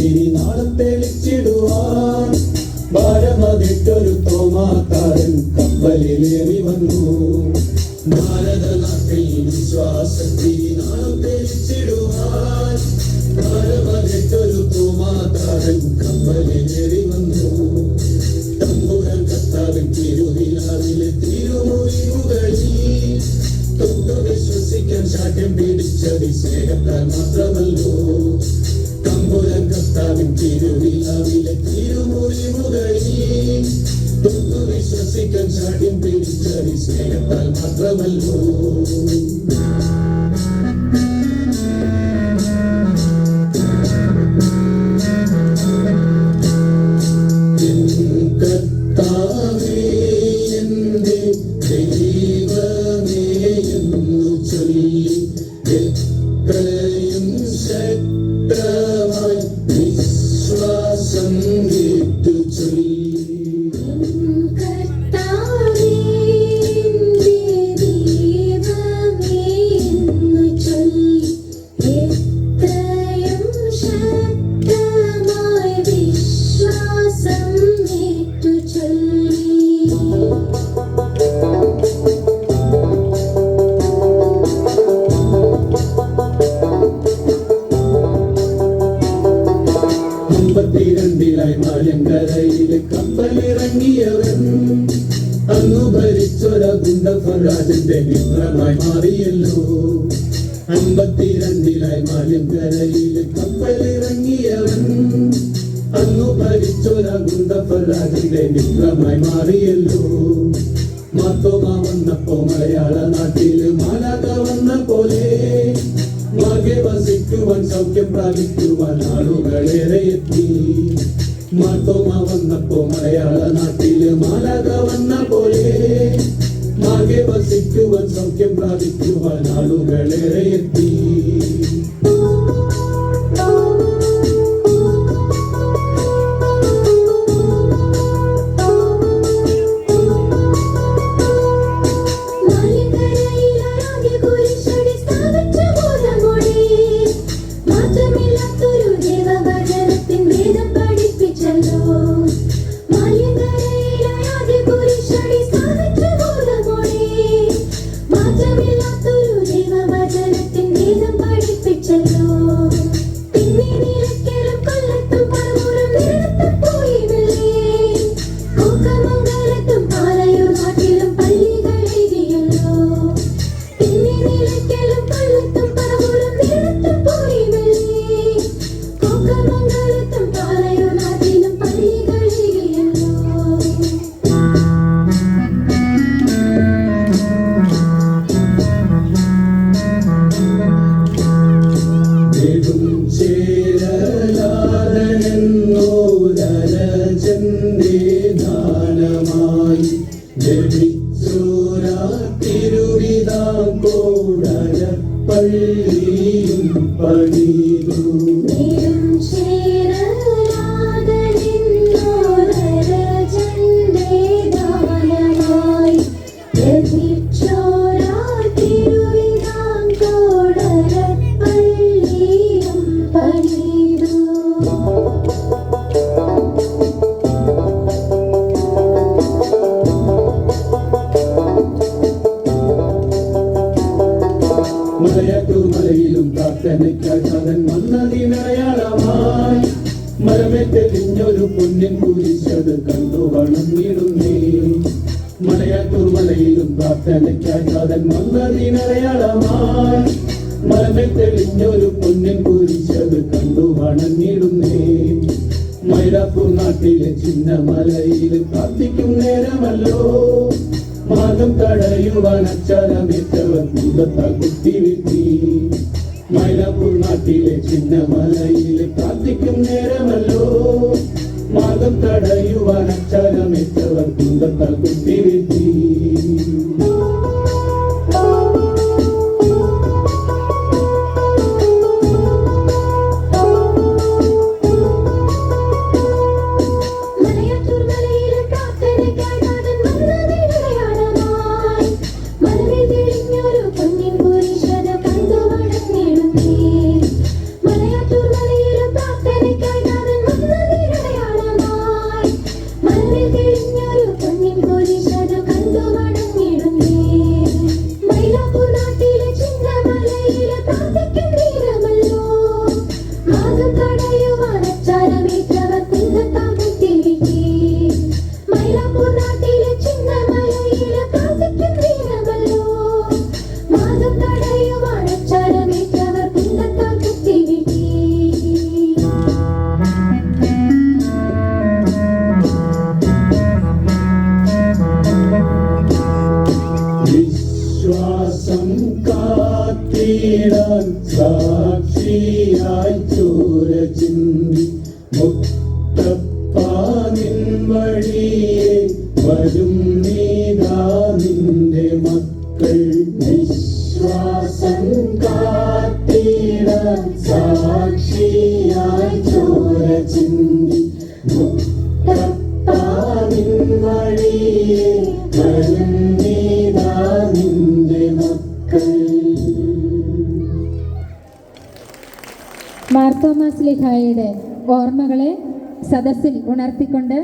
ഇനി നാളം തെളിച്ചിടുവാൻ ഭാരമതിട്ടൊരു തോമാക്കാരൻ കപ്പലിലേറി വന്നു. ഭാരതനാട്ടിൽ വിശ്വാസത്തിനി നാളം തെളിച്ചിടുവാൻ ഭാരമതിട്ടൊരു തോമാക്കാരൻ കപ്പലിലേറി വന്നു. തമ്പുരാൻ കർത്താവിൻ തിരുവിലാവിലെ തിരുമുറിവുകളിൽ തൊട്ടു വിശ്വസിക്കാൻ ശാഠ്യം പിടിച്ചത് സ്നേഹത്താൽ മാത്രമല്ലോ. തമ്പുരാൻ കർത്താവിൻ തിരുവിലാവിലെ തിരുമുറിവുകളിൽ തൊട്ടു വിശ്വസിക്കാൻ ശാഠ്യം പിടിച്ചത് സ്നേഹത്താൽ മാത്രമല്ലോ. എത്രയും ശക്തമായി വിശ്വാസം കേട്ടു ചൊല്ലി. മലങ്കരയില് കപ്പലിറങ്ങിയവൻ അന്നു ഭരിച്ചൊര ഗുണ്ടഫരാജന്റെ മിത്രമായി മാറിയല്ലോ. 52 മലങ്കരയില് കപ്പലിറങ്ങിയവൻ അന്നു ഭരിച്ചൊര ഗുണ്ടഫരാജന്റെ മിത്രമായി മാറിയല്ലോ. മാർത്തോമ വന്നപ്പോ മലയാള നാട്ടില് മാലാഖ വന്ന പോലെ മാകെ വസിക്കുവാൻ സൗഖ്യം പ്രാപിക്കുവാൻ ആളുകളേറെ എത്തി. മാർത്തോമ വന്നപ്പോ മലയാള നാട്ടില് മാലാഖ വന്ന പോലെ മാകെ വസിക്കുവാൻ സൗഖ്യം പ്രാപിക്കുവാൻ ആളുകളേറെ എത്തി. പള്ളിയും പണിതു മലയിലും പ്രാർത്ഥനയ്ക്കൻ വന്നതിനടയാളമായി മരമേ തെളിഞ്ഞൊരു പൊന്നിൻ കുരിശത് കണ്ടു വണങ്ങിടുന്നേ. മലയാറ്റൂർ മലയിലും പ്രാർത്ഥനയ്ക്കൻ വന്നതിനടയാളമായി മരമേ തെളിഞ്ഞൊരു പൊന്നിൻ കുരിശത് കണ്ടു വണങ്ങിടുന്നേ. മൈലാപ്പൂർ നാട്ടിലെ ചിന്ന മലയിൽ പ്രാർത്ഥിക്കും നേരമല്ലോ മാർഗം തടയുവാൻ അച്ചാരമേറ്റവർ ഭൂതത്താൽ കുത്തിവിട്ടി. മൈലാപ്പൂർ നാട്ടിലെ ചിന്ന മലയിൽ പ്രാർത്ഥിക്കും നേരമല്ലോ മാർഗം തടയുവാൻ അച്ചാരമേറ്റവർ ഭൂതത്താൽ കുത്തിവിട്ടി. Mala മുത്തപ്പാ നിൻ വഴിയെ വരും നീതാ നിന്റെ മക്കൾ വിശ്വാസം കാത്തിട സാക്ഷിയായി ചോര ചിന്തി മുത്തപ്പാ നിൻ വഴിയെ വരും നീതാ നിന്റെ മക്കൾ. മാർത്തോമാ ശ്ലീഹായുടെ ഓർമ്മകളെ സദസ്സിൽ ഉണർത്തിക്കൊണ്ട്